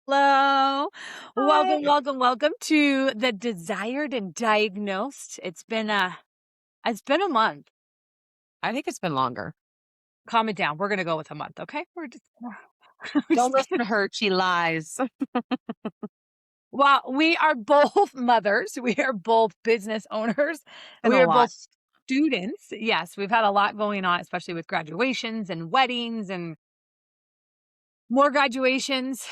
Hello. Hi. Welcome to the Desired and Diagnosed. It's been a month. I think it's been longer. Calm it down. We're gonna go with a month, okay? We're Don't just listen kidding. to her. She lies. Well, we are both mothers. We are both business owners. Been We a are lot. both students. Yes, we've had a lot going on, especially with graduations and weddings and more graduations.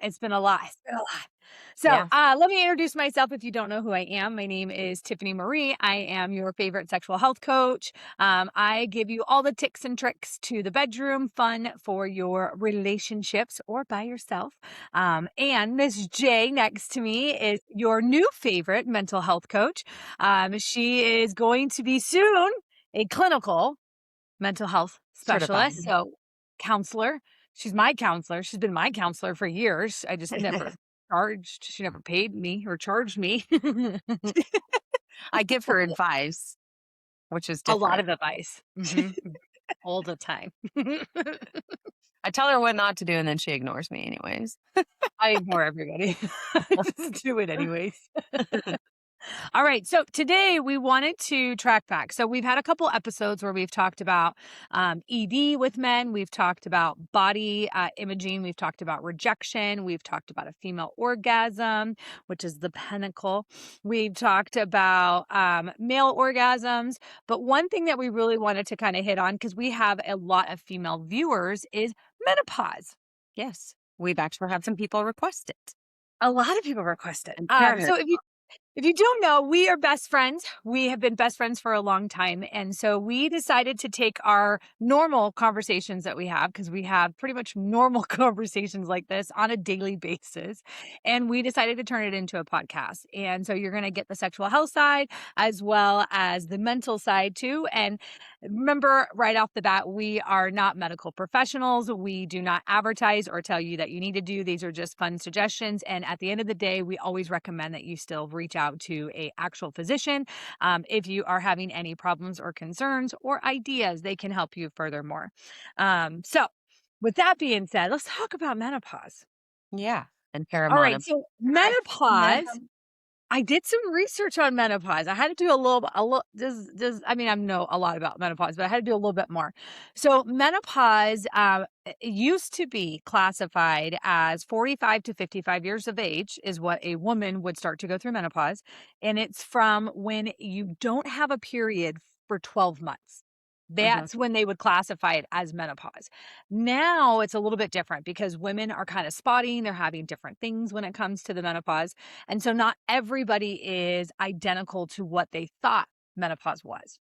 It's been a lot. It's been a lot. So, Yeah. let me introduce myself if you don't know who I am. My name is Tiffany Marie. I am your favorite sexual health coach. I give you all the tips and tricks to the bedroom fun for your relationships or by yourself. And Miss J next to me is your new favorite mental health coach. She is going to be soon a clinical mental health specialist. Certified. So, counselor. She's my counselor. She's been my counselor for years. I just never charged. She never paid me or charged me. I give her advice, which is A lot different. of advice. All the time. I tell her what not to do and then she ignores me anyways. I ignore everybody. I just do it anyways. All right. So today we wanted to track back. So we've had a couple episodes where we've talked about ED with men. We've talked about body imaging. We've talked about rejection. We've talked about a female orgasm, which is the pinnacle. We've talked about male orgasms. But one thing that we really wanted to kind of hit on, because we have a lot of female viewers, is menopause. Yes. We've actually had some people request it. A lot of people request it. And parents. So if you don't know, we are best friends. We have been best friends for a long time. And so we decided to take our normal conversations that we have, because we have pretty much normal conversations like this on a daily basis. And we decided to turn it into a podcast. And so you're going to get the sexual health side as well as the mental side too. And remember right off the bat, we are not medical professionals. We do not advertise or tell you that you need to do. These are just fun suggestions. And at the end of the day, we always recommend that you still reach out to a actual physician. If you are having any problems or concerns or ideas, they can help you furthermore. So with that being said, let's talk about menopause. Yeah. And All right. paramount. So menopause, I did some research on menopause. I had to do a little, just, I mean, I know a lot about menopause, but I had to do a little bit more. So menopause it used to be classified as 45 to 55 years of age is what a woman would start to go through menopause. And it's from when you don't have a period for 12 months. Mhm. That's when they would classify it as menopause. Now it's a little bit different because women are kind of spotting, they're having different things when it comes to the menopause. And so not everybody is identical to what they thought menopause was.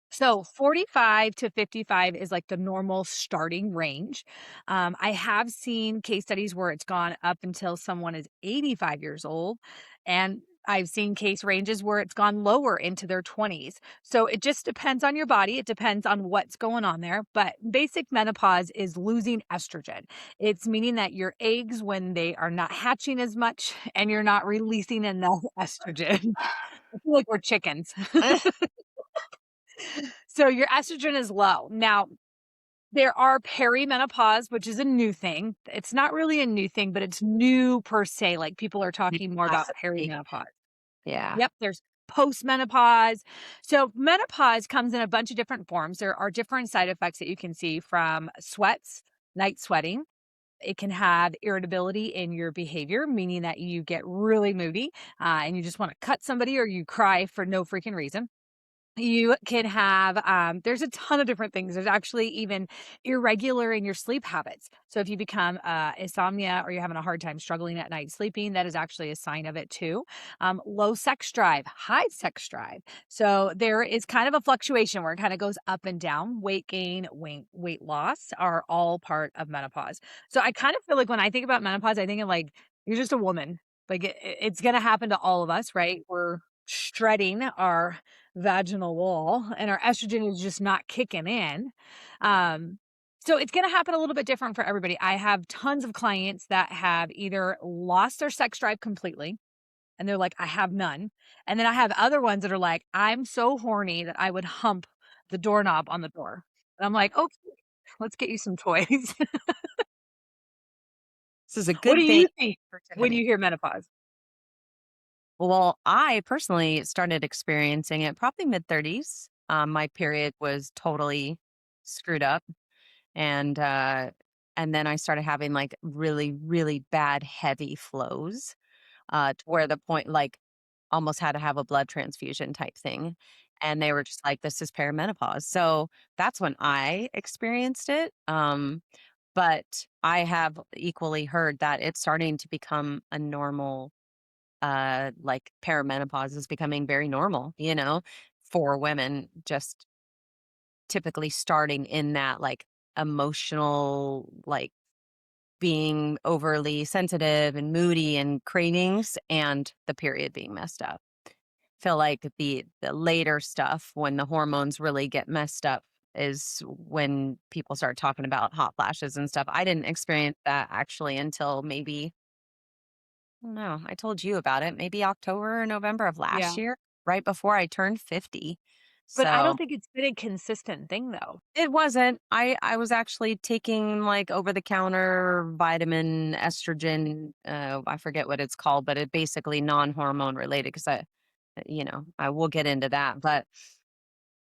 So 45 to 55 is like the normal starting range. I have seen case studies where it's gone up until someone is 85 years old. And I've seen case ranges where it's gone lower into their 20s. So it just depends on your body. It depends on what's going on there. But basic menopause is losing estrogen. It's meaning that your eggs, when they are not hatching as much and you're not releasing enough estrogen, I feel like we're chickens. So your estrogen is low. Now, there are perimenopause, which is a new thing. It's not really a new thing, but it's new per se. Like people are talking more about Classically. perimenopause. Yeah. Yep, there's postmenopause. So menopause comes in a bunch of different forms. There are different side effects that you can see from sweats, night sweating. It can have irritability in your behavior, meaning that you get really moody and you just want to cut somebody or you cry for no freaking reason. You can have, there's a ton of different things. There's actually even irregular in your sleep habits. So if you become insomnia or you're having a hard time struggling at night sleeping, that is actually a sign of it too. Low sex drive, high sex drive. So there is kind of a fluctuation where it kind of goes up and down. Weight gain, weight loss are all part of menopause. So I kind of feel like when I think about menopause, I think of like, you're just a woman. Like it's going to happen to all of us, right? We're shredding our vaginal wall and our estrogen is just not kicking in. So it's going to happen a little bit different for everybody. I have tons of clients that have either lost their sex drive completely and they're like, I have none. And then I have other ones that are like, I'm so horny that I would hump the doorknob on the door. And I'm like, okay, let's get you some toys. This is a What do good thing you think for when Tiffany. you hear menopause? Well, I personally started experiencing it probably mid-30s. My period was totally screwed up, and, uh, and then I started having, like, really, really bad heavy flows, to where the point like, almost had to have a blood transfusion type thing, and they were just like, "This is perimenopause." So, that's when I experienced it, but I have equally heard that it's starting to become a normal, like, perimenopause is becoming very normal, for women, just typically starting in that, like, emotional, like, being overly sensitive and moody and cravings and the period being messed up. Feel like the later stuff when the hormones really get messed up is when people start talking about hot flashes and stuff. I didn't experience that actually until maybe, I don't know, I told you about it, maybe October or November of last Yeah. year, right before I turned 50. But I don't So think it's been a consistent thing, though. it wasn't. I was actually taking, like, over the counter vitamin estrogen, I forget what it's called, but it basically non-hormone related because I will get into that, but,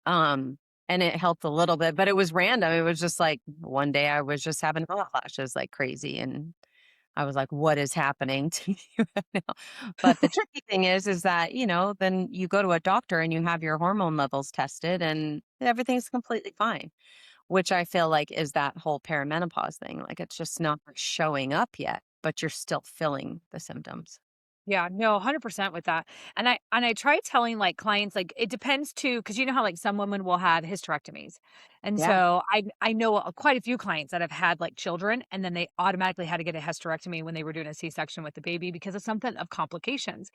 um and it helped a little bit, but it was random. It was just like one day I was just having hot flashes like crazy, and I was like, "What is happening to me right now?" But the tricky thing is that, then you go to a doctor and you have your hormone levels tested and everything's completely fine, which I feel like is that whole perimenopause thing. Like, it's just not showing up yet, but you're still feeling the symptoms. Yeah, no, 100% with that. And I try telling, like, clients, like, it depends too, because you know how, like, some women will have hysterectomies. And Yeah. so I know, quite a few clients that have had, like, children, and then they automatically had to get a hysterectomy when they were doing a C-section with the baby because of something of complications.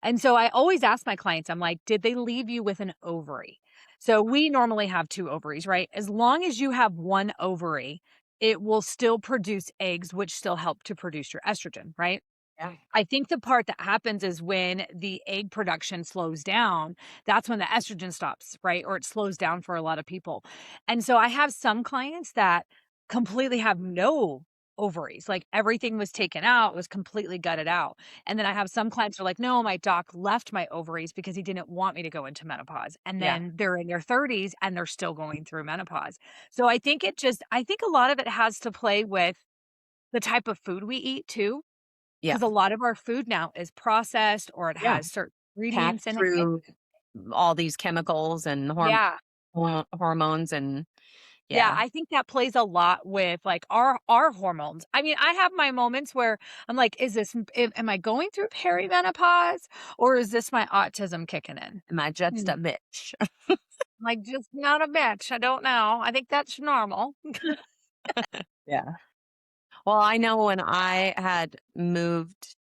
And so I always ask my clients, I'm like, "Did they leave you with an ovary?" So we normally have 2 ovaries, right? As long as you have 1 ovary, it will still produce eggs, which still help to produce your estrogen, right? Yeah. I think the part that happens is when the egg production slows down, that's when the estrogen stops, right? Or it slows down for a lot of people. And so I have some clients that completely have no ovaries, like everything was taken out, was completely gutted out. And then I have some clients who are like, no, my doc left my ovaries because he didn't want me to go into menopause. And Yeah. then they're in their 30s and they're still going through menopause. So I think a lot of it has to play with the type of food we eat too, Yeah. 'cause a lot of our food now is processed or it Yeah. has certain Packed ingredients in it. through all these chemicals and Yeah. hormones and Yeah, yeah. I think that plays a lot with, like, our hormones. I mean, I have my moments where I'm like, "Is this am I going through perimenopause or is this my autism kicking in?" Am I just Hmm. a bitch? Like, just not a bitch, I don't know. I think that's normal. Yeah. Well, I know when I had moved,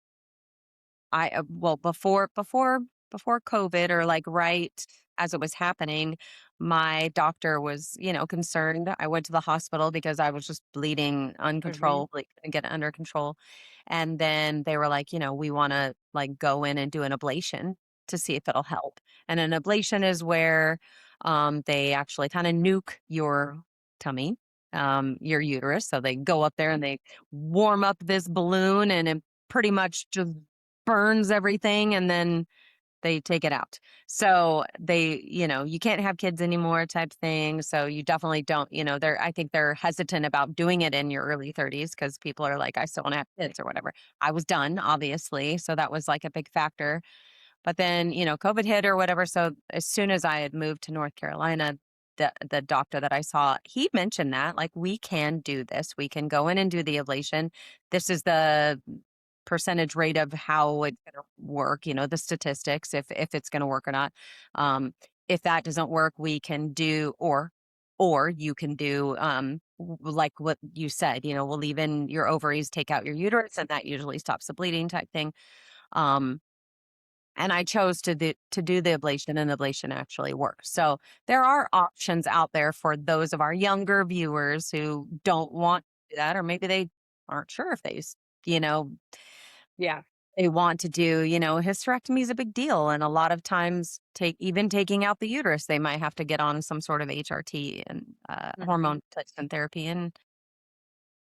well, before COVID, or like right as it was happening, my doctor was, concerned. I went to the hospital because I was just bleeding Mhm. uncontrollably, couldn't get it under control. And then they were like, we want to like go in and do an ablation to see if it'll help. And an ablation is where they actually kind of nuke your tummy, your uterus. So they go up there and they warm up this balloon and it pretty much just burns everything, and then they take it out. So you can't have kids anymore type thing. So you definitely don't, I think they're hesitant about doing it in your early 30s because people are like, I still want to have kids or whatever. I was done, obviously. So that was like a big factor. But then, COVID hit or whatever. So as soon as I had moved to North Carolina, the doctor that I saw, he mentioned that like we can do this. We can go in and do the ablation. This is the percentage rate of how it's going to work, the statistics, if it's going to work or not. If that doesn't work, we can do or you can do like what you said, we'll leave in your ovaries, take out your uterus, and that usually stops the bleeding type thing. Um, and I chose to do the ablation, and the ablation actually works. So there are options out there for those of our younger viewers who don't want to do that, or maybe they aren't sure if you know, Yeah. they want to do, hysterectomy is a big deal. And a lot of times even taking out the uterus, they might have to get on some sort of HRT and Mhm. hormone replacement therapy. And,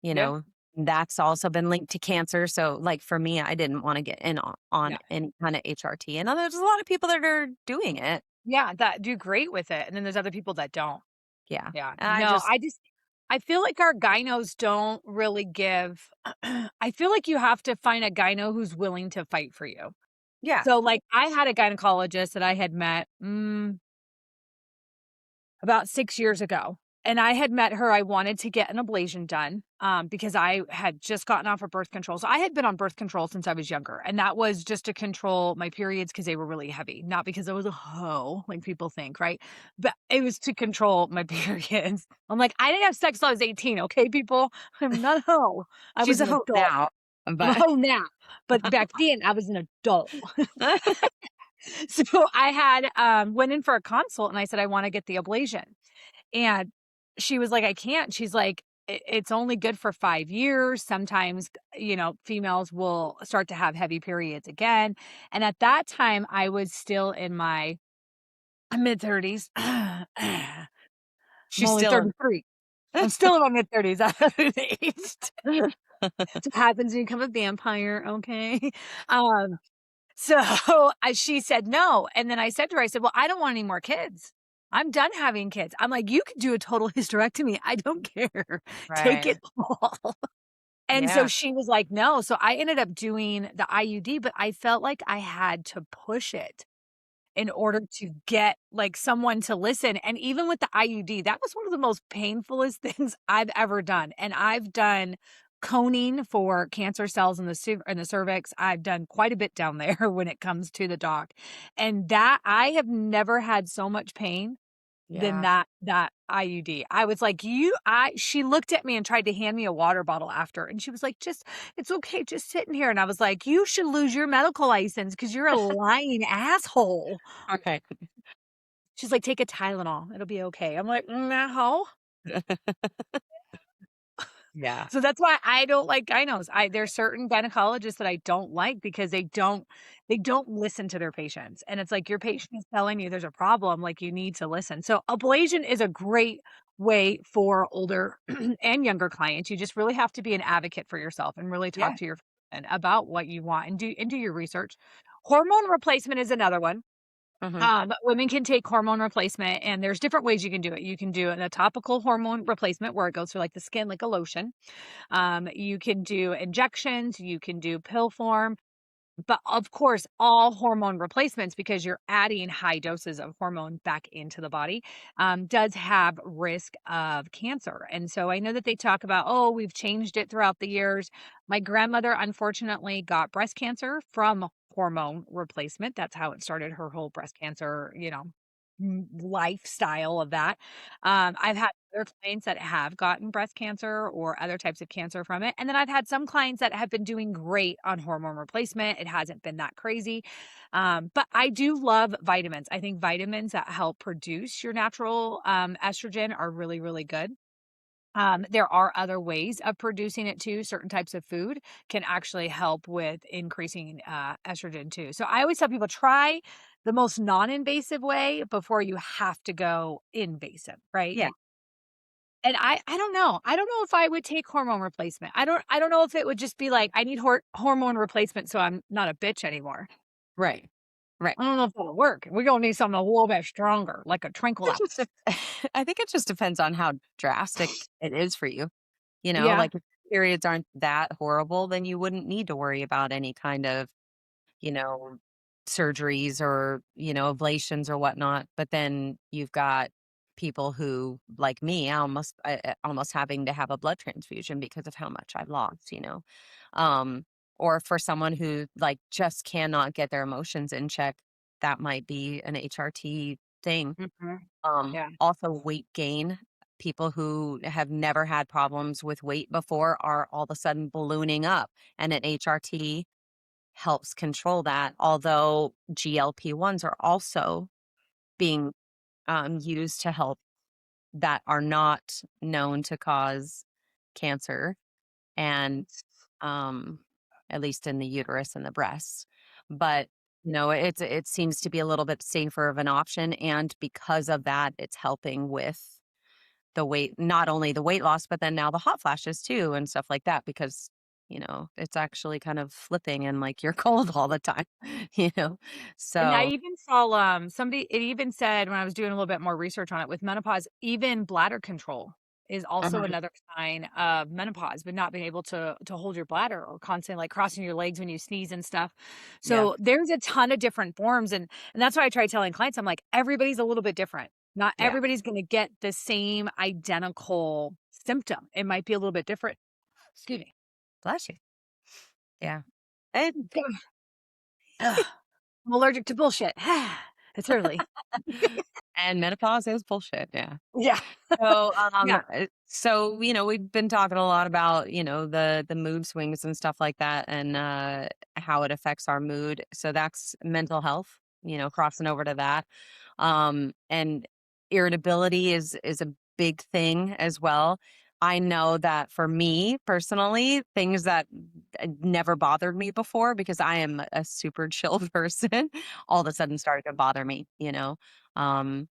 you Yeah. know, That's also been linked to cancer, so, like, for me, I didn't wanna get in on Yeah. any kinda HRT, and there's a lot of people that are doing it. Yeah, that do great with it, and then there's other people that don't. Yeah, Yeah. and I No, just I feel like our gynos don't really give I feel like you have to find a gyno who's willing to fight for you. yeah, So, like, I had a gynecologist that I had met, about 6 years ago, and I had met her. I wanted to get an ablation done, because I had just gotten off of birth control. So I had been on birth control since I was younger, and that was just to control my periods because they were really heavy, not because I was a hoe like people think, right? But it was to control my periods. I'm like, "I didn't have sex till I was 18, okay, people? I'm not a hoe. I she's was a an hoe adult. now, I'm a but hoe now, but back then I was an adult." So I had, went in for a consult and I said, "I wanna get the ablation." And she was like, "I can't." She's like, It's only good for 5 years. Sometimes, females will start to have heavy periods again." And at that time, I was still in my mid-30s. I'm she's only still 33. I'm still in my mid-30s. I haven't aged. It happens when you become a vampire, okay? Um, so, she said, "No," and then I said to her, I said, "Well, I don't want any more kids. I'm done having kids." I'm like, "You could do a total hysterectomy. I don't care. Take right, it all." And so yeah, she was like, "No." So I ended up doing the IUD, but I felt like I had to push it in order to get, like, someone to listen. And even with the IUD, that was one of the most painfulest things I've ever done. And I've done coning for cancer cells in in the cervix. I've done quite a bit down there when it comes to the doc. And that I have never had so much pain than yeah. that IUD. I was like, "You I" she looked at me and tried to hand me a water bottle after, and she was like, "Just it's okay, just sit in here." And I was like, "You should lose your medical license because 'cause you're a lying asshole." Okay. She's like, "Take a Tylenol, it'll be okay." I'm like, "No." Yeah, So that's why I don't like gynos. There's certain gynecologists that I don't like because they don't listen to their patients. And it's like your patient is telling you there's a problem, like you need to listen. So ablation is a great way for older and younger clients. You just really have to be an advocate for yourself and really talk yeah, to your physician about what you want and do your research. Hormone replacement is another one. mhm. Women can take hormone replacement, and there's different ways you can do it. You can do a topical hormone replacement where it goes through like the skin, like a lotion. You can do injections, you can do pill form, but of course, all hormone replacements, because you're adding high doses of hormone back into the body, does have risk of cancer. And so I know that they talk about, oh, we've changed it throughout the years. My grandmother, unfortunately, got breast cancer from hormone replacement. That's how it started her whole breast cancer, lifestyle of that. I've had other clients that have gotten breast cancer or other types of cancer from it. And then I've had some clients that have been doing great on hormone replacement. It hasn't been that crazy. But I do love vitamins. I think vitamins that help produce your natural estrogen are really, really good. There are other ways of producing it too. Certain types of food can actually help with increasing estrogen too. So I always tell people try the most non-invasive way before you have to go invasive, right? Yeah, And I don't know. I don't know if I would take hormone replacement. I don't know if it would just be like I need hormone replacement so I'm not a bitch anymore. right, right. I don't know if that'll work. We're gonna need something a little bit stronger, like a It just tranquilizer. I think it just depends on how drastic it is for you, Yeah. like, if periods aren't that horrible, then you wouldn't need to worry about any kind of, you know, surgeries or, ablations or whatnot, but then you've got people who, like me, almost having to have a blood transfusion because of how much I've lost. Um, or for someone who, like, just cannot get their emotions in check, that might be an HRT thing. Mhm. Yeah. Also weight gain. People who have never had problems with weight before are all of a sudden ballooning up, and an HRT helps control that. Although GLP-1s are also being used to help that are not known to cause cancer, and um, at least in the uterus and the breasts. But it seems to be a little bit safer of an option, and because of that, it's helping with the weight, not only the weight loss, but then now the hot flashes too and stuff like that because, it's actually kind of flipping and like you're cold all the time, you know? And I So, even saw, somebody it even said when I was doing a little bit more research on it with menopause, even bladder control is also mhm, another sign of menopause, but not being able to hold your bladder or constantly, like, crossing your legs when you sneeze and stuff. yeah, So, there's a ton of different forms, and that's why I try telling clients, I'm like, "Everybody's a little bit different. Not yeah. everybody's gonna get the same identical symptom. It might be a little bit different." Excuse me. Bless you. Yeah. And Ugh, I'm allergic to bullshit. It's early. and menopause is bullshit. Yeah. Yeah. Yeah. We've been talking a lot about, the mood swings and stuff like that and how it affects our mood. So that's mental health, crossing over to that. And irritability is a big thing as well. I know that for me personally, things that never bothered me before because I am a super chill person, all of a sudden started to bother me, Um,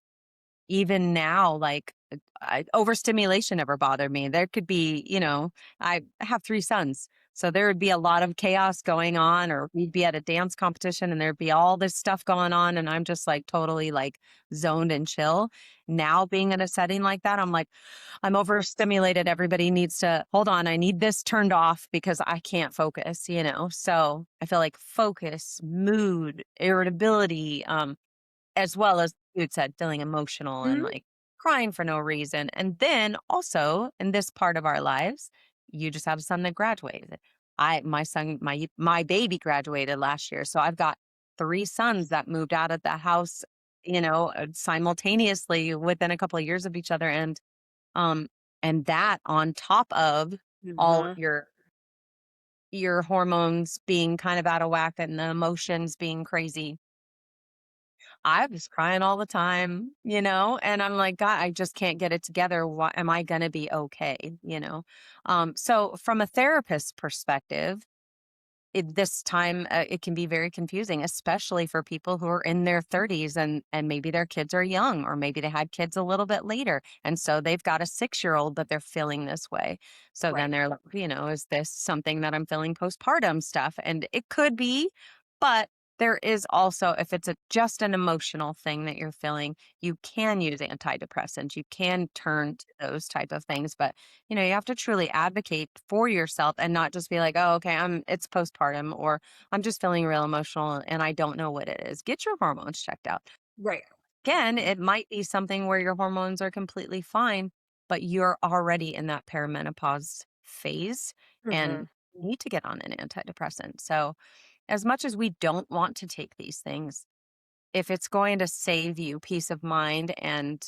even now, like, overstimulation never bothered me. There could be, I have 3 sons, so there would be a lot of chaos going on, or we'd be at a dance competition and there'd be all this stuff going on, and I'm just, like, totally, like, zoned and chill. Now being in a setting like that, I'm like, "I'm overstimulated, everybody needs to hold on, I need this turned off because I can't focus," you know? So, I feel like focus, mood, irritability, as well as you had said, feeling emotional and, Mhm. like, crying for no reason, and then also, in this part of our lives, you just had a son that graduated. My son my baby graduated last year, so I've got 3 sons that moved out of the house, simultaneously within a couple of years of each other, um, and that on top of all of Mhm. your hormones being kind of out of whack and the emotions being crazy. I was crying all the time, and I'm like, God, I just can't get it together. Why am I going to be okay? So from a therapist perspective, this time it can be very confusing, especially for people who are in their 30s and maybe their kids are young, or maybe they had kids a little bit later, and so they've got a 6-year-old, but they're feeling this way. So then Right. they're like, is this something that I'm feeling postpartum stuff? And it could be, but there is also, if it's just an emotional thing that you're feeling, you can use antidepressants. You can turn to those type of things, but you have to truly advocate for yourself and not just be like, "Oh, okay, it's postpartum," or "I'm just feeling real emotional and I don't know what it is." Get your hormones checked out. Right. Again, it might be something where your hormones are completely fine, but you're already in that perimenopause phase and Mhm. need to get on an antidepressant. So, as much as we don't want to take these things, if it's going to save you peace of mind and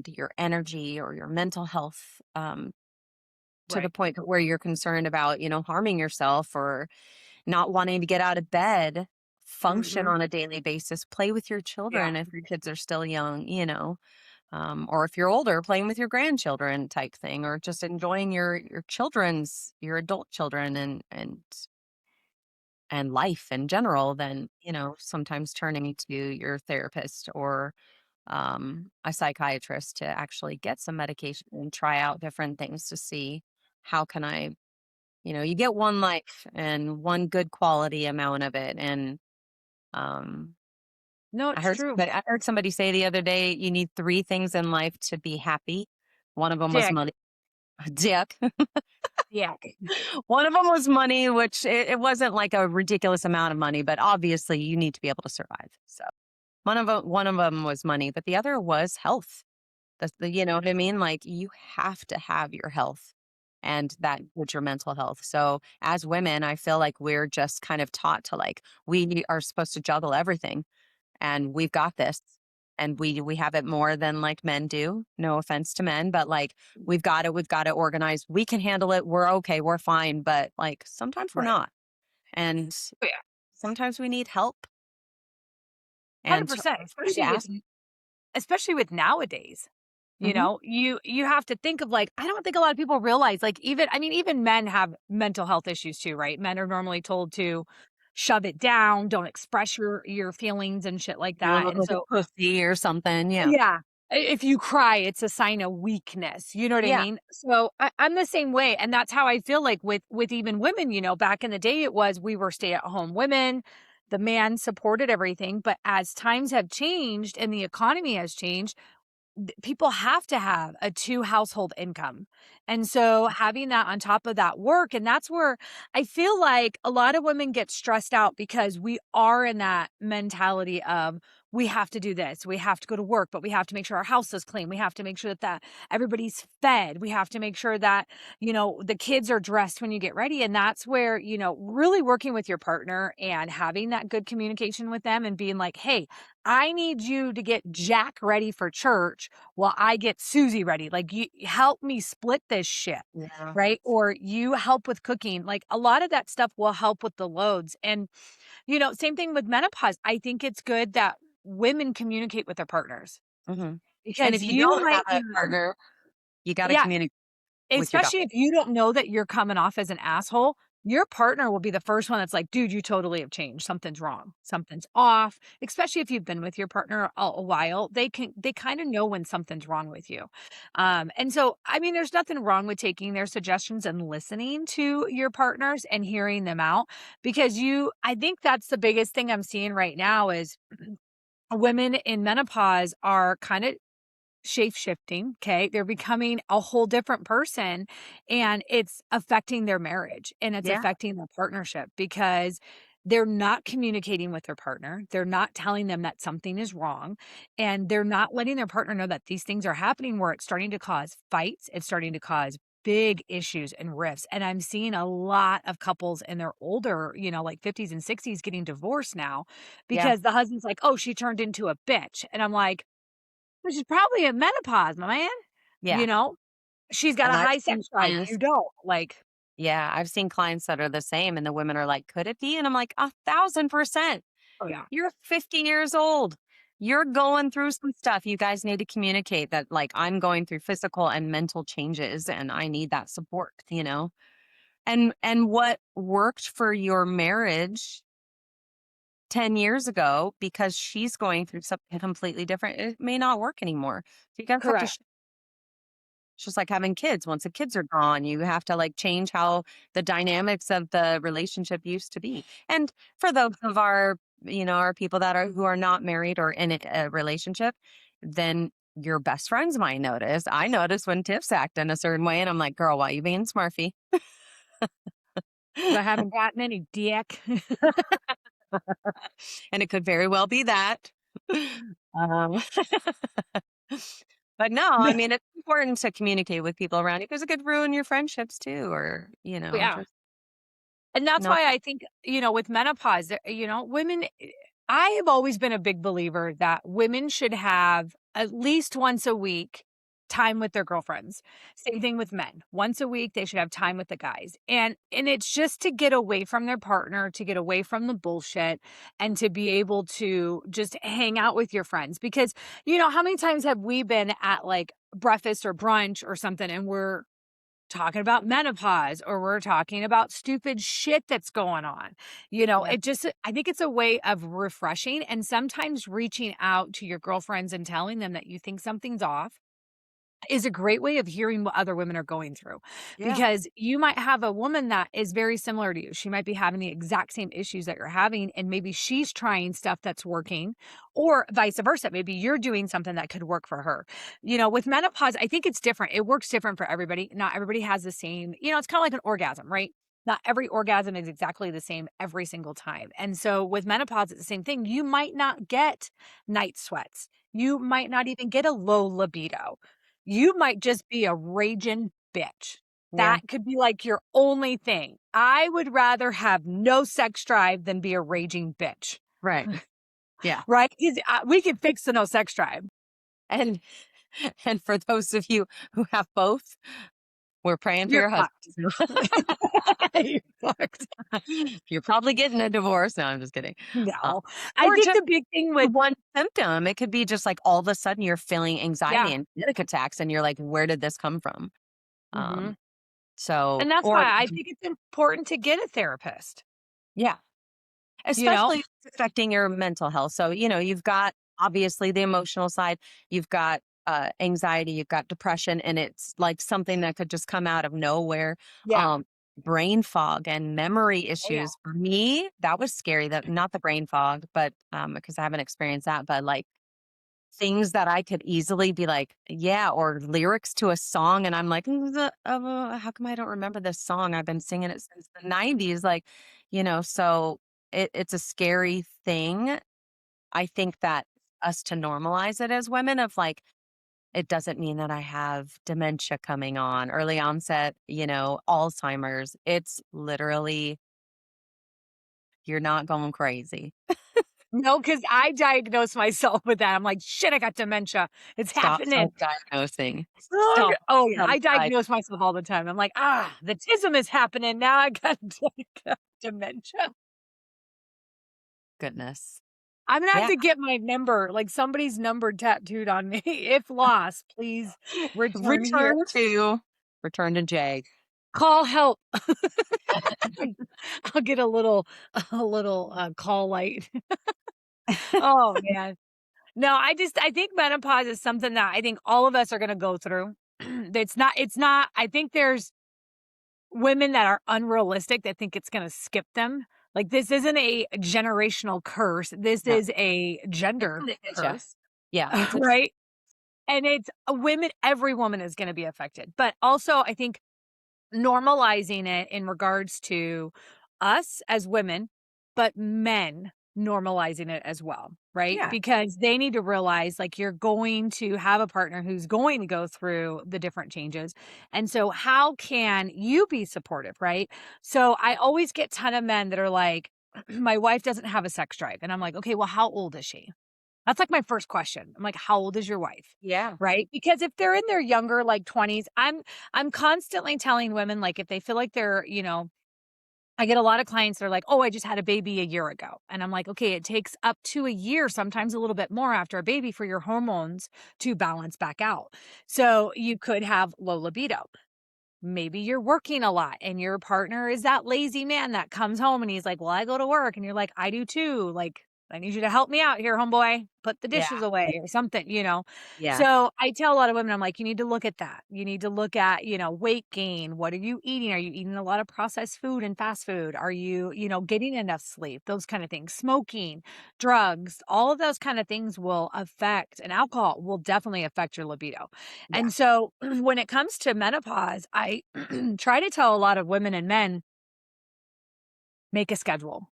your energy or your mental health, to the Right. point where you're concerned about, harming yourself or not wanting to get out of bed, function Mhm. on a daily basis, play with your Yeah. children if your kids are still young, or if you're older, playing with your grandchildren type thing, or just enjoying your adult children and life in general, then, sometimes turning to your therapist or a psychiatrist to actually get some medication and try out different things to see how can I, you get one life and one good quality amount of it. And um, No, I it's heard true. I heard somebody say the other day, you need 3 things in life to be happy. One of them was Dick. money. Dick. Yeah. One of them was money, which it wasn't like a ridiculous amount of money, but obviously you need to be able to survive. So one of them was money, but the other was health. You know what I mean? Like, you have to have your health and that with your mental health. So, as women, I feel like we're just kind of taught to, like, we are supposed to juggle everything and we've got this. And we have it more than like men do. No offense to men, but like we've got it organized. We can handle it. We're okay. We're fine. But like sometimes we're Right. not. And Oh, yeah. sometimes we need help. And 100%, yeah. especially with nowadays. Hmm. You have to think of, like, I don't think a lot of people realize, like, even men have mental health issues too, right? Men are normally told to shove it down, don't express your feelings and shit like You that, look and like a so pussy or something. Yeah. yeah. if you cry, it's a sign of weakness, you know what I Yeah. mean? So, I'm the same way, and that's how I feel like with even women, back in the day, it was we were stay-at-home women, the man supported everything, but as times have changed and the economy has changed, people have to have a 2 household income. And so having that on top of that work, and that's where I feel like a lot of women get stressed out because we are in that mentality of we have to do this. We have to go to work, but we have to make sure our house is clean. We have to make sure that everybody's fed. We have to make sure that, the kids are dressed when you get ready. And that's where, really working with your partner and having that good communication with them and being like, hey, I need you to get Jack ready for church while I get Susie ready. Like, you help me split this shit, Yeah. right? Or you help with cooking. Like, a lot of that stuff will help with the loads. And, same thing with menopause. I think it's good that women communicate with their partners Mhm. And because if you you don't might have a partner, you gotta yeah, communicate with your especially doctor. if you don't know that you're coming off as an asshole, your partner will be the first one that's like, "Dude, you totally have changed. Something's wrong. Something's off." Especially if you've been with your partner a while, they kinda know when something's wrong with you. And so, I mean, there's nothing wrong with taking their suggestions and listening to your partners and hearing them out because I think that's the biggest thing I'm seeing right now is women in menopause are kinda shape shifting. Okay. They're becoming a whole different person and it's affecting their marriage and it's Yeah, affecting their partnership because they're not communicating with their partner. They're not telling them that something is wrong and they're not letting their partner know that these things are happening where it's starting to cause fights. It's starting to cause big issues and rifts. And I'm seeing a lot of couples in their older, like 50s and 60s getting divorced now yeah, because the husband's like, oh, she turned into a bitch. And I'm like, which is probably a menopause, my man. yeah. You know? She's got And a I've high seen sex drive, clients you don't, like yeah, I've seen clients that are the same, and the women are like, "Could it be?" And I'm like, "1,000%. oh, yeah. You're 50 years old. You're going through some stuff. You guys need to communicate that, like, I'm going through physical and mental changes, and I need that support, you know?" And what worked for your marriage 10 years ago, because she's going through something completely different, it may not work anymore. So you guys have to Correct. it's just like having kids. Once the kids are gone, you have to like change how the dynamics of the relationship used to be. And for those of our people that are who are not married or in a relationship, then your best friends might notice. I notice when Tiff's acting a certain way, and I'm like, girl, why you being smurfy? 'Cause I haven't gotten any dick. And it could very well be that. Um, but no, I No. mean, it's important to communicate with people around you because it could ruin your friendships too, or, Yeah. just And that's not. why I think, with menopause, women, I have always been a big believer that women should have at least once a week time with their girlfriends. Same thing with men. Once a week they should have time with the guys. And it's just to get away from their partner, to get away from the bullshit and to be able to just hang out with your friends because how many times have we been at like breakfast or brunch or something and we're talking about menopause or we're talking about stupid shit that's going on. Yeah. It just, I think it's a way of refreshing and sometimes reaching out to your girlfriends and telling them that you think something's off is a great way of hearing what other women are going through Yeah. because you might have a woman that is very similar to you. She might be having the exact same issues that you're having, and maybe she's trying stuff that's working, or vice versa. Maybe you're doing something that could work for her. With menopause, I think it's different. It works different for everybody. Not everybody has the same, it's kind of like an orgasm, right? Not every orgasm is exactly the same every single time. And so with menopause, it's the same thing. You might not get night sweats. You might not even get a low libido. You might just be a raging bitch. Yeah. That could be like your only thing. I would rather have no sex drive than be a raging bitch, Right. Yeah. right? 'Cause, we can fix the no sex drive. And and for those of you who have both, we're praying for You're your husband. fucked. You're fucked. You're probably getting a divorce. No, I'm just kidding. Uh, No. I or think just the big thing with one symptom. It could be just like all of a sudden you're feeling anxiety yeah. and panic attacks, and you're like, where did this come from? Mhm. Um, so, And that's or why I think it's important to get a therapist, yeah, you know? especially if it's affecting your mental health. So, you've got obviously the emotional side, you've got anxiety, you've got depression, and it's like something that could just come out of nowhere. Yeah. Um, Brain fog and memory Oh, yeah. issues for me, that was scary. That not the brain fog, but because I haven't experienced that, but like things that I could easily be like, yeah, or lyrics to a song, and I'm like, how come I don't remember this song? I've been singing it since the '90s, like, so it's a scary thing. I think that us to normalize it as women of like it doesn't mean that I have dementia coming on, early onset, Alzheimer's. It's literally, you're not going crazy. No, because I diagnosed myself with that. I'm like, "Shit, I got dementia. It's Stop happening." self-diagnosing. Ugh. Stop Oh, yeah, I self-diagnosing. diagnose myself all the time. I'm like, the tism is happening. Now I got dementia." Goodness. I'm gonna have Yeah. to get my number, like, somebody's number tattooed on me. If lost, please return here. Return to Return to Jay. Call help. I'll get a little call light. Oh, man. No, I think menopause is something that I think all of us are gonna go through. It's not I think there's women that are unrealistic that think it's gonna skip them. Like, this isn't a generational curse, this No, is a it's gender gonna hit ya. curse, Yeah, it's a right? And it's women every woman is gonna be affected, but also I think normalizing it in regards to us as women, but men normalizing it as well, right? yeah, Because they need to realize like you're going to have a partner who's going to go through the different changes. And so how can you be supportive, right? So I always get ton of men that are like my wife doesn't have a sex drive and I'm like, "Okay, well how old is she?" That's like my first question. I'm like, "How old is your wife?" yeah. Right? Because if they're in their younger, like, 20s, I'm constantly telling women, like, if they feel like I get a lot of clients that are like, "Oh, I just had a baby a year ago." And I'm like, "Okay, it takes up to a year, sometimes a little bit more after a baby for your hormones to balance back out." So, you could have low libido. Maybe you're working a lot and your partner is that lazy man that comes home and he's like, "Well, I go to work." And you're like, "I do too. Like, I need you to help me out here, homeboy. Put the Yeah, dishes away or something." yeah, So I tell a lot of women, I'm like, you need to look at that. You need to look at, weight gain. What are you eating? Are you eating a lot of processed food and fast food? Are you, getting enough sleep? Those kind of things. Smoking, drugs, all of those kind of things will affect, and alcohol will definitely affect your libido. yeah. And so when it comes to menopause, I try to tell a lot of women and men, make a schedule.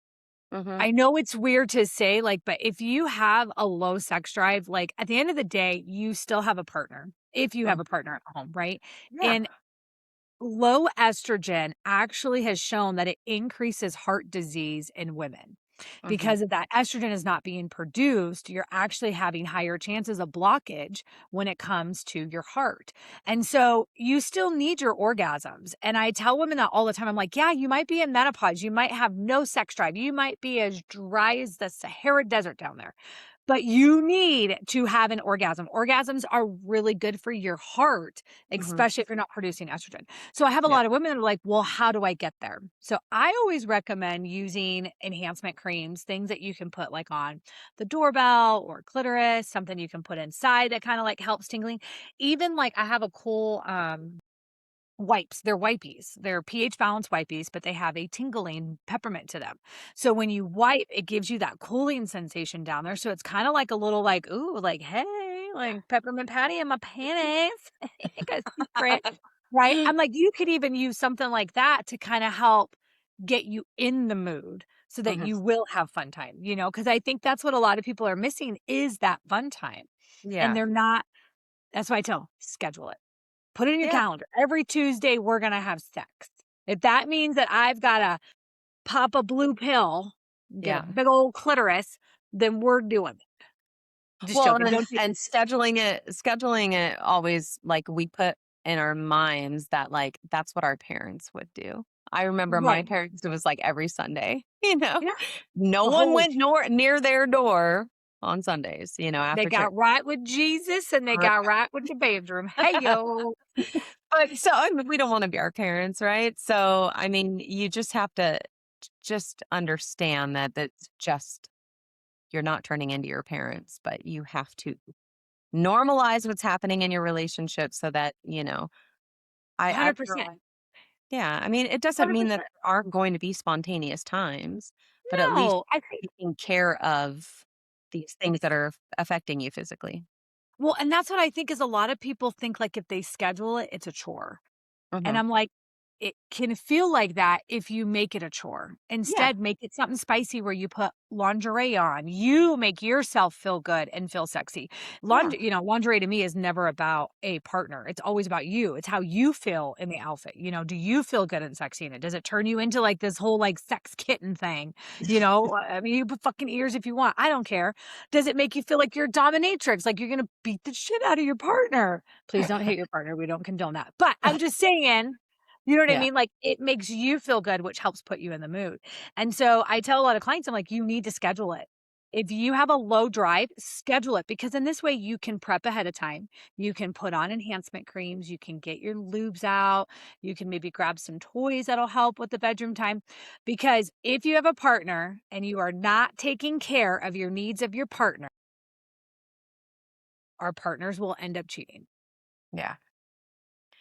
Mhm, I know it's weird to say, like, but if you have a low sex drive, like at the end of the day, you still have a partner. If you have mhm. a partner at home, right? Yeah. And low estrogen actually has shown that it increases heart disease in women. Mhm. Because of that estrogen is not being produced, you're actually having higher chances of blockage when it comes to your heart. And so you still need your orgasms. And I tell women that all the time. I'm like, yeah, you might be in menopause. You might have no sex drive. You might be as dry as the Sahara Desert down there. But you need to have an orgasm. Orgasms are really good for your heart, Mhm. especially if you're not producing estrogen. So I have a Yeah. lot of women that are like, well, how do I get there? So I always recommend using enhancement creams, things that you can put like on the doorbell or clitoris, something you can put inside that kind of like helps tingling. Even like I have a cool wipes. They're wipies. They're pH balanced wipies, but they have a tingling peppermint to them. So when you wipe, it gives you that cooling sensation down there. So it's kind of like a little like, ooh, like, hey, like peppermint patty in my panties. Like a secret. Right. I'm like, you could even use something like that to kind of help get you in the mood so that Mhm. you will have fun time, because I think that's what a lot of people are missing is that fun time. And Yeah. they're not, that's why I tell 'em, schedule it. Put it in your Yeah. calendar. Every Tuesday, we're gonna have sex. If that means that I've gotta pop a blue pill, get a Yeah. big old clitoris, then we're doing it. Just Well, joking. and Don't take and scheduling it always like we put in our minds that like that's what our parents would do. I remember my right. parents, it was like every Sunday, you know. Yeah. No one Holy went near their door on Sundays, they after church. got right with Jesus and they got right with the bedroom. Hey, yo. But so I mean, we don't want to be our parents, right? So I mean, you just have to just understand that that's just you're not turning into your parents, but you have to. Normalize what's happening in your relationship so that, I feel 100%. like yeah, I mean, it doesn't mean that 100%. there aren't going to be spontaneous times, but at least No, I think taking care of these things that are affecting you physically. well, and that's what I think is a lot of people think, like, if they schedule it, it's a chore. And Mhm. I'm like, it can feel like that if you make it a chore. Yeah, Instead, make it something spicy where you put lingerie on. You make yourself feel good and feel sexy. yeah. Lingerie to me is never about a partner. It's always about you. It's how you feel in the outfit. Do you feel good and sexy in it? Does it turn you into like this whole like sex kitten thing? I mean, you put fucking ears if you want. I don't care. Does it make you feel like you're a dominatrix? Like you're going to beat the shit out of your partner? Please don't hate your partner, we don't condone that. But I'm just saying, you know what I Yeah, mean? Like, it makes you feel good, which helps put you in the mood. And so I tell a lot of clients, I'm like, "You need to schedule it." If you have a low drive, schedule it because in this way you can prep ahead of time. You can put on enhancement creams, you can get your lubes out, you can maybe grab some toys that'll help with the bedroom time. Because if you have a partner and you are not taking care of your needs of your partner, our partners will end up cheating. yeah.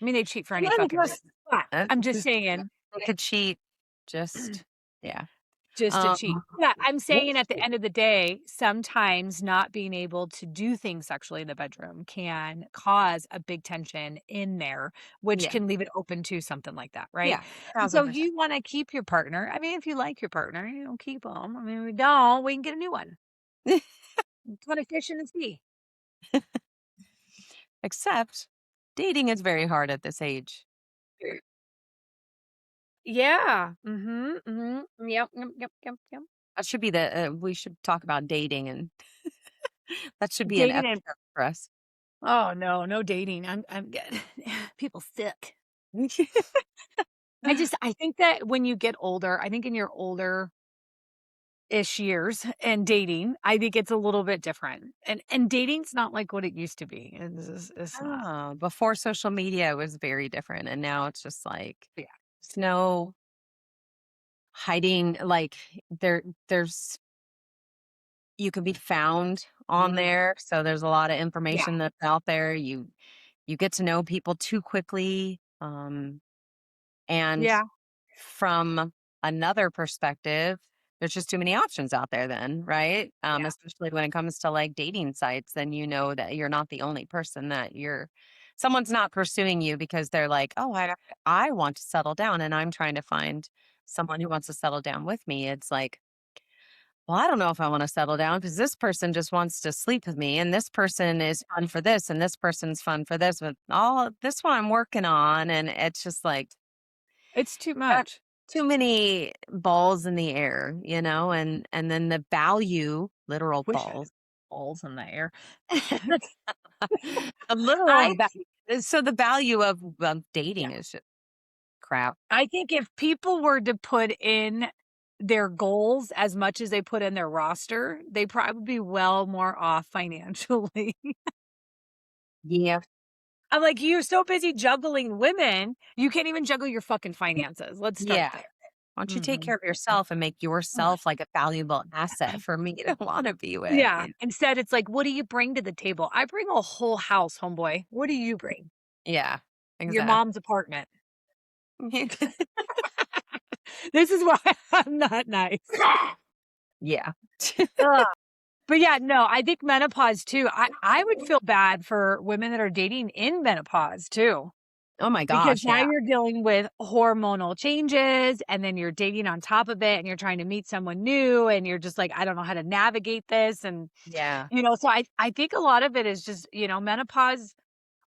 I mean, they cheat for And any then fucking just reason, but I'm just just saying, they could cheat just yeah. just to Um, cheat. Yeah, I'm saying what's at the end of the day, sometimes not being able to do things sexually in the bedroom can cause a big tension in there, which yeah, can leave it open to something like that, right? yeah, And so if 1000%. you wanna keep your partner, I mean, if you like your partner, keep them. I mean, we don't, we can get a new one. It's wanna fish in the sea. Except dating is very hard at this age. Yeah. Mhm, mhm. Yep, yep, yep, yep, yep. That should be we should talk about dating and that should be an Dating and episode for us. oh, no, no dating. I'm good. People sick. I think that when you get older, I think in your older-ish years and dating, I think it's a little bit different. And dating's not like what it used to be. It's not. Oh, before social media was very different, and now it's just like Yeah. there's no hiding. Like there's you can be found on there, so there's a lot of Yeah. information that's out there. You get to know people too quickly, and Yeah. from another perspective, there's just too many options out there then, right? Yeah. Especially when it comes to like dating sites, then you know that you're not the only person that someone's not pursuing you because they're like, "Oh, I want to settle down and I'm trying to find someone who wants to settle down with me." It's like, "Well, I don't know if I want to settle down because this person just wants to sleep with me and this person is fun for this and this person's fun for this, but all this one I'm working on." And it's just like It's too got much. too many balls in the air, and then the value, literal Wish I had balls, balls in the air. a literal I va so the value of yeah. dating is just crap. I think if people were to put in their goals as much as they put in their roster, they'd probably be well more off financially. Yeah. I'm like, "You're so busy juggling women, you can't even juggle your fucking finances." Let's start Yeah. there. Why don't you take Mhm. care of yourself and make yourself like a valuable asset for me to wanna be with? Yeah, instead, it's like, "What do you bring to the table?" I bring a whole house, homeboy. What do you bring? Yeah, Your exactly. mom's apartment. This is why I'm not nice. Yeah. Ugh. But yeah, no, I think menopause too. I would feel bad for women that are dating in menopause too, Oh my because gosh, now yeah. you're dealing with hormonal changes and then you're dating on top of it and you're trying to meet someone new and you're just like, I don't know how to navigate this. And, Yeah. so I think a lot of it is just, menopause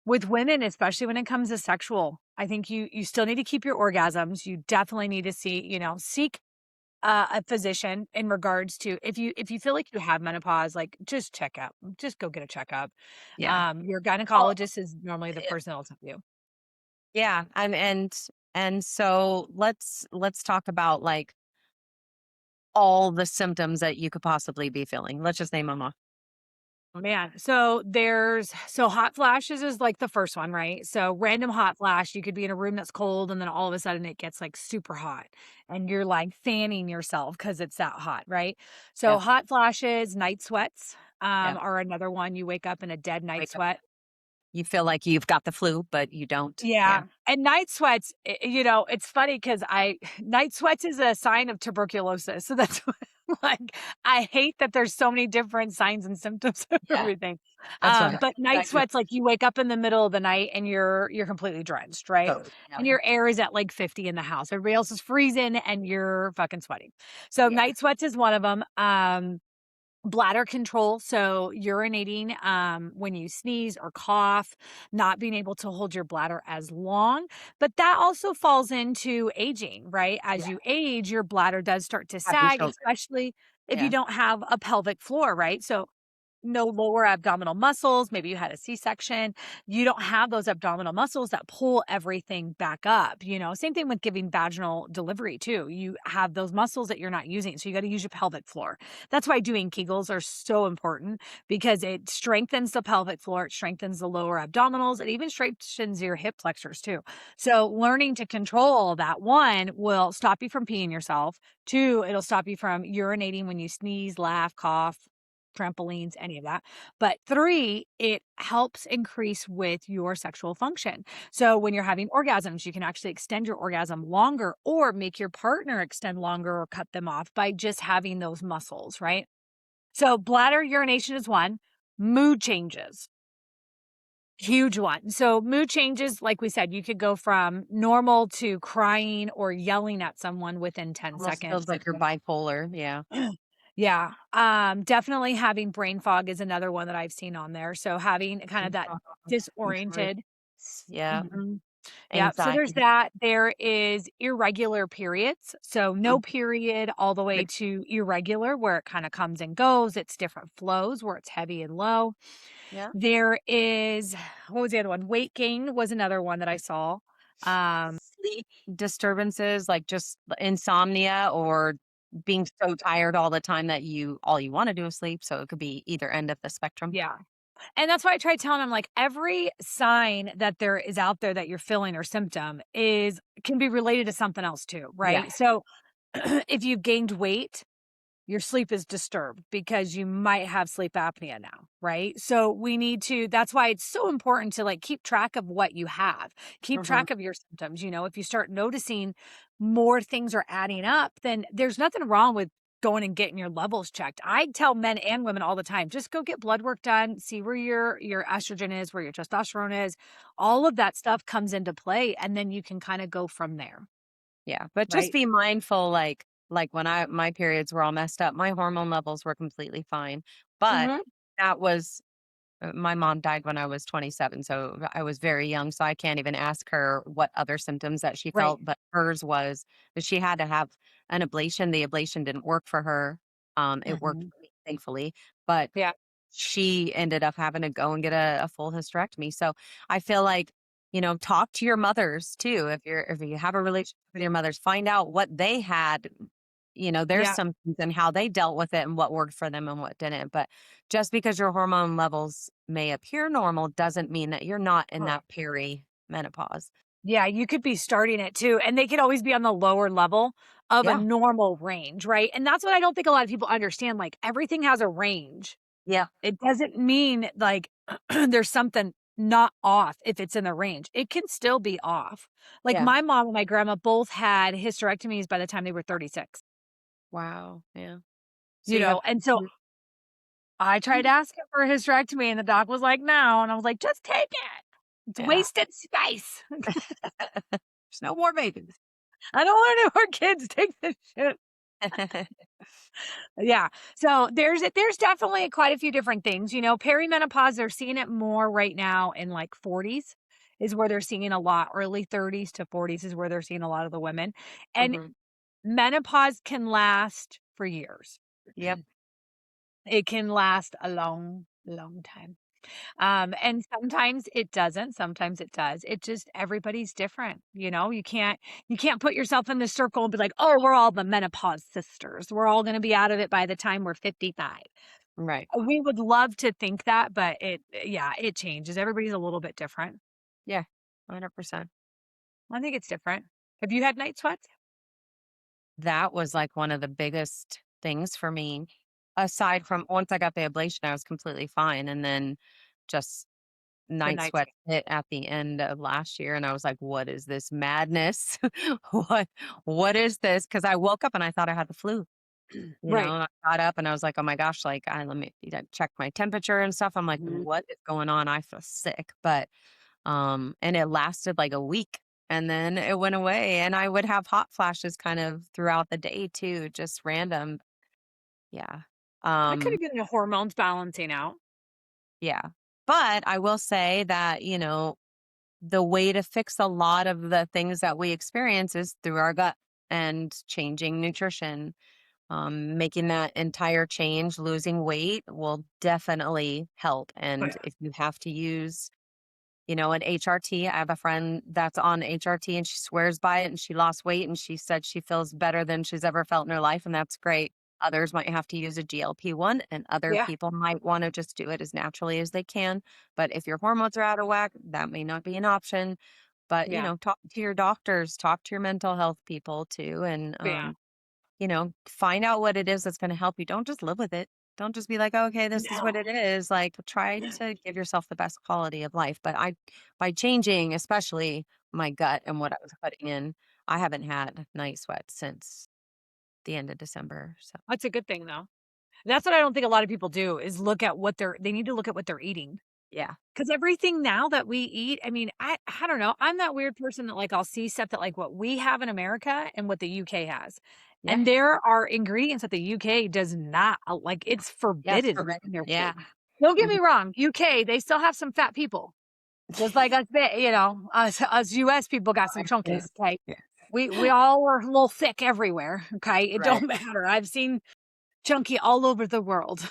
with women, especially when it comes to sexual. I think you still need to keep your orgasms. You definitely need to seek a physician in regards to if you feel like you have menopause, like just check up, just go get a checkup. Yeah. Your Well, gynecologist is normally the eh person that'll tell you. yeah, and so let's talk about, like, all the symptoms that you could possibly be feeling. Let's just name them off. Man, so hot flashes is like the first one, right? So random hot flash, you could be in a room that's cold and then all of a sudden it gets like super hot and you're like fanning yourself because it's that hot, right? So Yeah. hot flashes, night sweats. Yeah. are another one. You wake up in a dead night Wake up. sweat. You feel like you've got the flu, but you don't. Yeah. Yeah, and night sweats, it's funny because I night sweats is a sign of tuberculosis, so that's why like, I hate that there's so many different signs and symptoms of Yeah. everything, That's why but night that you're sweats, like, you wake up in the middle of the night and you're completely drenched, right? so yeah. And your air is at, like, 50 in the house, everybody else is freezing and you're fucking sweating. So, Yeah. night sweats is one of them. Bladder control, so urinating, when you sneeze or cough, not being able to hold your bladder as long, but that also falls into aging, right? As Yeah. you age, your bladder does start to Have your sag, children. especially if you Yeah. don't have a pelvic floor, right? So no lower abdominal muscles, maybe you had a C-section, you don't have those abdominal muscles that pull everything back up, Same thing with giving vaginal delivery too. You have those muscles that you're not using, so you gotta use your pelvic floor. That's why doing Kegels are so important because it strengthens the pelvic floor, it strengthens the lower abdominals, it even strengthens your hip flexors too. So learning to control that, 1, will stop you from peeing yourself. 2, it'll stop you from urinating when you sneeze, laugh, cough, trampolines, any of that. But 3, it helps increase with your sexual function. So when you're having orgasms, you can actually extend your orgasm longer or make your partner extend longer or cut them off by just having those muscles, right? So bladder urination is one. Mood changes, huge one. So mood changes, like we said, you could go from normal to crying or yelling at someone within 10 Almost feels seconds. like you're bipolar. Yeah. Yeah, definitely having brain fog is another one that I've seen on there. So having kind of that Detroit. disoriented. Yeah. Mhm. Yeah, so there's Anxiety. that. There is irregular periods. So no Mm. period all the way Like, to irregular where it kind of comes and goes. It's different flows where it's heavy and low. yeah. There is what was the other one? Weight gain was another one that I saw. Um, Sleep disturbances, like just insomnia or being so tired all the time that all you want to do is sleep. So it could be either end of the spectrum. yeah. And that's why I try telling them, like, every sign that there is out there that you're feeling or symptom is can be related to something else too, Yeah. right? So if you've gained weight, your sleep is disturbed because you might have sleep apnea now, right? So we need to that's why it's so important to like keep track of what you have. Keep Hmm. track of your symptoms, if you start noticing more things are adding up, then there's nothing wrong with going and getting your levels checked. I tell men and women all the time, just go get blood work done, see where your estrogen is, where your testosterone is. All of that stuff comes into play and then you can kind of go from there, Yeah. But just right? be mindful, like when my periods were all messed up, my hormone levels were completely fine. But Mhm. that was my mom died when I was 27, so I was very young, so I can't even ask her what other symptoms that she Right. felt, but hers was that she had to have an ablation. The ablation didn't work for her. It worked Mhm. for me, thankfully, but Yeah. she ended up having to go and get a full hysterectomy. So I feel like, talk to your mothers too. If you have a relationship with your mothers, find out what they had, their Yeah. symptoms and how they dealt with it and what worked for them and what didn't. But just because your hormone levels may appear normal doesn't mean that you're not in that menopause. Yeah, you could be starting it too, and they could always be on the lower level of a Yeah. normal range, right? And that's what I don't think a lot of people understand, like, everything has a range. Yeah. It doesn't mean, like, there's something not off if it's in the range. It can still be off. Like, Yeah. my mom and my grandma both had hysterectomies by the time they were 36, Wow. Yeah. So you have and so I tried asking for a hysterectomy, and the doc was like, "No," and I was like, "Just take it. It's yeah. wasted space. There's no more babies. I don't want any more kids. Take this shit." Yeah. So there's definitely quite a few different things. Perimenopause, they're seeing it more right now in like 40s is where they're seeing a lot. Early 30s to 40s is where they're seeing a lot of the women. And Hmm. menopause can last for years. Yep. It can last a long, long time. And sometimes it doesn't, sometimes it does. It just everybody's different, you can't put yourself in this circle and be like, "Oh, we're all the menopause sisters. We're all gonna be out of it by the time we're 55." Right. We would love to think that, but yeah, it changes. Everybody's a little bit different. Yeah. 100%. I think it's different. Have you had night sweats? That was like one of the biggest things for me. aside from once I got the ablation, I was completely fine, and then just The night night sweats sweat. hit at the end of last year, and I was like, "What is this madness? What what is this?" Because I woke up and I thought I had the flu, Right. and I got up and I was like, "Oh my gosh," like, I let me check my temperature and stuff. I'm like, Mhm. "What is going on? I feel sick." But, and it lasted like a week, and then it went away, and I would have hot flashes kind of throughout the day too, just random. Yeah. That could Um, have been the hormones balancing out. yeah. But I will say that, the way to fix a lot of the things that we experience is through our gut and changing nutrition. Making that entire change, losing weight will definitely help. Oh, And yeah. if you have to use, an HRT, I have a friend that's on HRT and she swears by it and she lost weight and she said she feels better than she's ever felt in her life. And that's great. Others might have to use a GLP-1 and other Yeah. people might want to just do it as naturally as they can. But if your hormones are out of whack, that may not be an option. But, Yeah. talk to your doctors, talk to your mental health people too. And, Yeah. find out what it is that's gonna help you. Don't just live with it. Don't just be like, "Okay, this is what No. it is." Like, try to give yourself the best quality of life. But by changing, especially my gut and what I was putting in, I haven't had night sweats since the end of December, so That's a good thing, though. That's what I don't think a lot of people do is look at what they need to look at what they're eating. yeah. 'Cause everything now that we eat, I mean, I don't know, I'm that weird person that, like, I'll see stuff that, like, what we have in America and what the UK has, Yeah. and there are ingredients that the UK does not like, it's Yes, forbidden correct. in their Yeah. food. Don't get Mhm. me wrong, UK, they still have some fat people, just like us, us US people got some Like chunkies, this. okay? Yeah. We all are a little thick everywhere, okay? It Right. don't matter, I've seen chunky all over the world.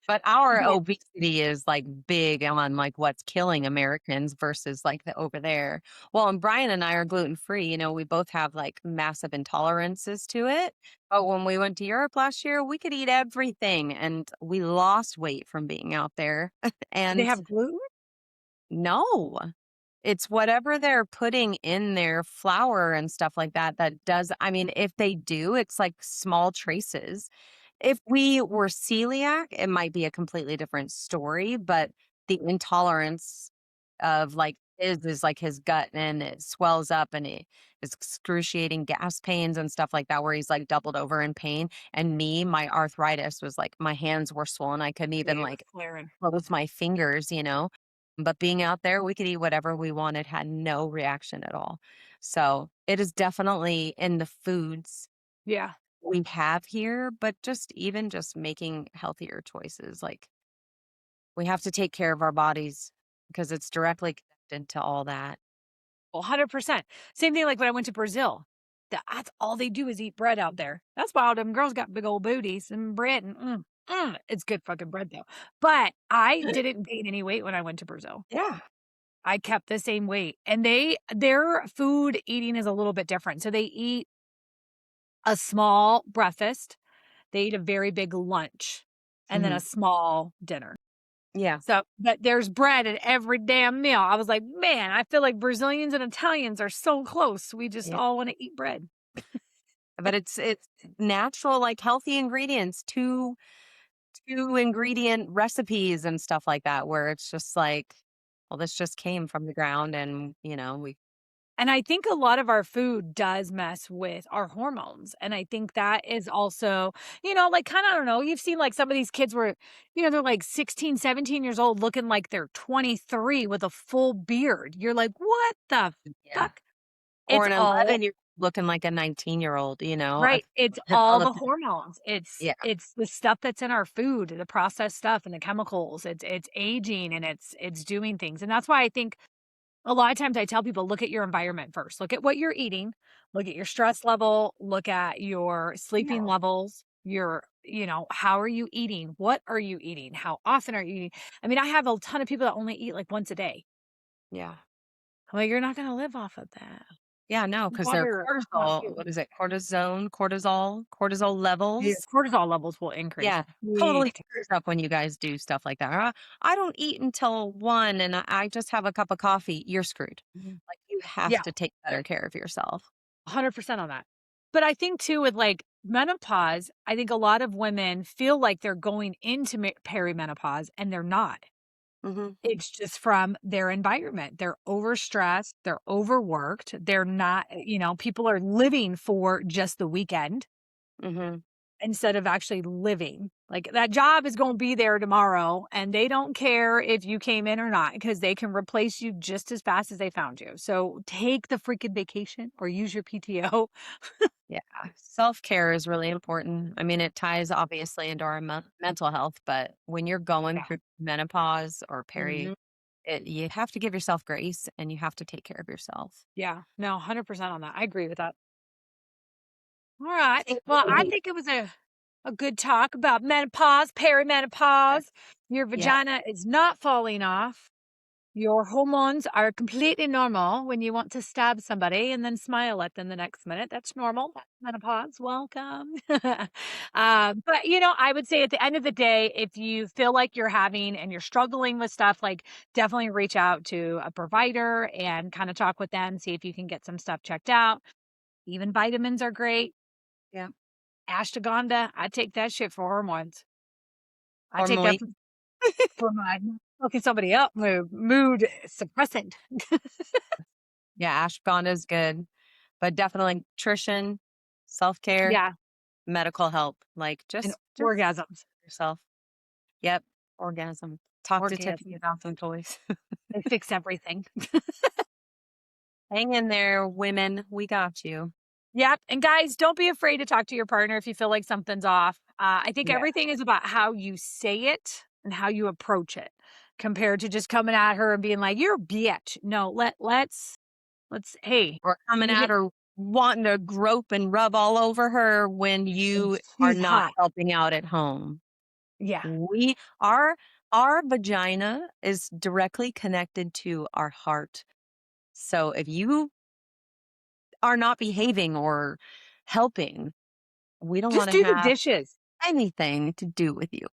But our But obesity is, like, big on, like, what's killing Americans versus, like, the over there. Well, and Brian and I are gluten-free, we both have, like, massive intolerances to it, but when we went to Europe last year, we could eat everything, and we lost weight from being out there, they and have gluten? no. It's whatever they're putting in their flour and stuff like that that does I mean, if they do, it's like small traces. If we were celiac, it might be a completely different story, but the intolerance of, like, his is, like, his gut and it swells up and it is excruciating gas pains and stuff like that where he's, like, doubled over in pain, and me, my arthritis was, like my hands were swollen, I couldn't Yeah, even, you're like, flaring. close my fingers. But being out there, we could eat whatever we wanted, had no reaction at all. So, it is definitely in the foods Yeah. we have here, but just even just making healthier choices, like, we have to take care of our bodies because it's directly connected to all that. 100%. Same thing like when I went to Brazil. That's all they do is eat bread out there. That's why all them girls got big old booties and bread and it's good fucking bread though. But I didn't gain any weight when I went to Brazil. Yeah. I kept the same weight. And their food eating is a little bit different. So they eat a small breakfast, they eat a very big lunch, and then a Mhm. small dinner. Yeah, So, but there's bread at every damn meal. I was like, "Man, I feel like Brazilians and Italians are so close. We just yeah. all wanna eat bread." But it's natural, like, healthy ingredients, 2 ingredient recipes and stuff like that where it's just like, well, this just came from the ground and, we And I think a lot of our food does mess with our hormones, and I think that is also, like, kinda I don't know, you've seen, like, some of these kids where, they're, like, 16, 17 years old looking like they're 23 with a full beard. You're like, "What the yeah. fuck?" Or It's an all 11 year looking like a 19-year-old, right, it's and all all of the hormones. It's yeah, it's the stuff that's in our food, the processed stuff and the chemicals. It's aging and it's doing things, and that's why I think a lot of times I tell people, look at your environment first. Look at what you're eating, look at your stress level, look at your sleeping yeah, levels, how are you eating? What are you eating? How often are you eating? I mean, I have a ton of people that only eat like once a day. yeah. I'm like, you're not going to live off of that. Yeah, no, because their Water, not cortisol food. what is it? Cortisol Your levels? cortisol levels will increase Yeah, big totally time. screws up when you guys do stuff like that. I don't eat until 1 and I just have a cup of coffee." You're screwed. Mhm. Like, you have Yeah, to take better care of yourself. 100% on that. But I think too with like menopause, I think a lot of women feel like they're going into perimenopause and they're not. Mhm, It's just from their environment. They're overstressed, they're overworked, they're not, people are living for just the weekend mhm. instead of actually living. Like that job is going to be there tomorrow and they don't care if you came in or not because they can replace you just as fast as they found you. So take the freaking vacation or use your PTO. Yeah, self-care is really important. I mean, it ties obviously into our mental health, but when you're going Yeah. through menopause or Mhm. you have to give yourself grace and you have to take care of yourself. Yeah. No, 100% on that. I agree with that. All right. Thank Well, I you. think it was a good talk about menopause, perimenopause. Your Yeah, vagina is not falling off. Your hormones are completely normal when you want to stab somebody and then smile at them the next minute. That's normal. That's menopause. Welcome. But, I would say at the end of the day, if you feel like you're having and you're struggling with stuff, like definitely reach out to a provider and kind of talk with them, see if you can get some stuff checked out. Even vitamins are great. yeah. Ashwagandha, I take that shit for hormones. I take that Hormoy for my fucking somebody up mood suppressant. Yeah, ashwagandha is good, but definitely nutrition, self-care, Yeah, medical help. Like and just orgasms. yourself. Yep, orgasm. Talk to Tiffany Orgasms. about some toys. They fix everything. Hang in there, women. We got you. Yep, and guys, don't be afraid to talk to your partner if you feel like something's off. I think Yeah. everything is about how you say it and how you approach it compared to just coming at her and being like, "You're a bitch." No, let's hey, Or coming you at hit her wanting to grope and rub all over her when and you are she's not hot. helping out at home. Yeah. We our vagina is directly connected to our heart. So if you are not behaving or helping, we don't Just wanna do the have dishes. anything to do with you.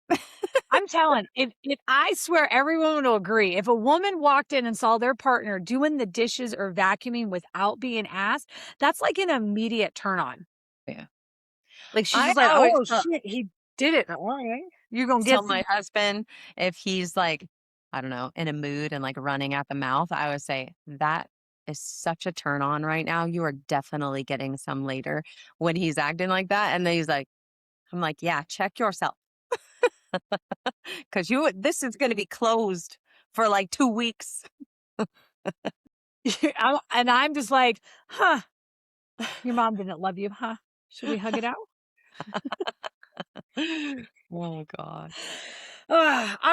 I'm telling, if I swear everyone will agree, if a woman walked in and saw their partner doing the dishes or vacuuming without being asked, that's like an immediate turn on. Yeah. Like she's I just like, always "Oh shit, he did it." All right. You're gonna tell get my husband if he's, like, I don't know, in a mood and, like, running at the mouth, I would say, "That is such a turn on right now. You are definitely getting some later," when he's acting like that, and then he's like I'm like, "Yeah, check yourself, because this is gonna be closed for, like, 2 weeks." and I'm just like, "Huh, your mom didn't love you, huh? Should we hug it out?" Oh god. All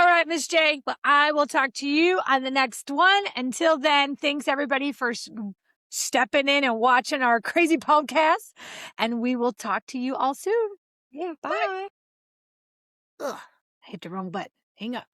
right, Miss J. Well, I will talk to you on the next one. Until then, thanks everybody for stepping in and watching our crazy podcast. And we will talk to you all soon. Yeah, Bye. bye. Ugh, I hit the wrong button. Hang up.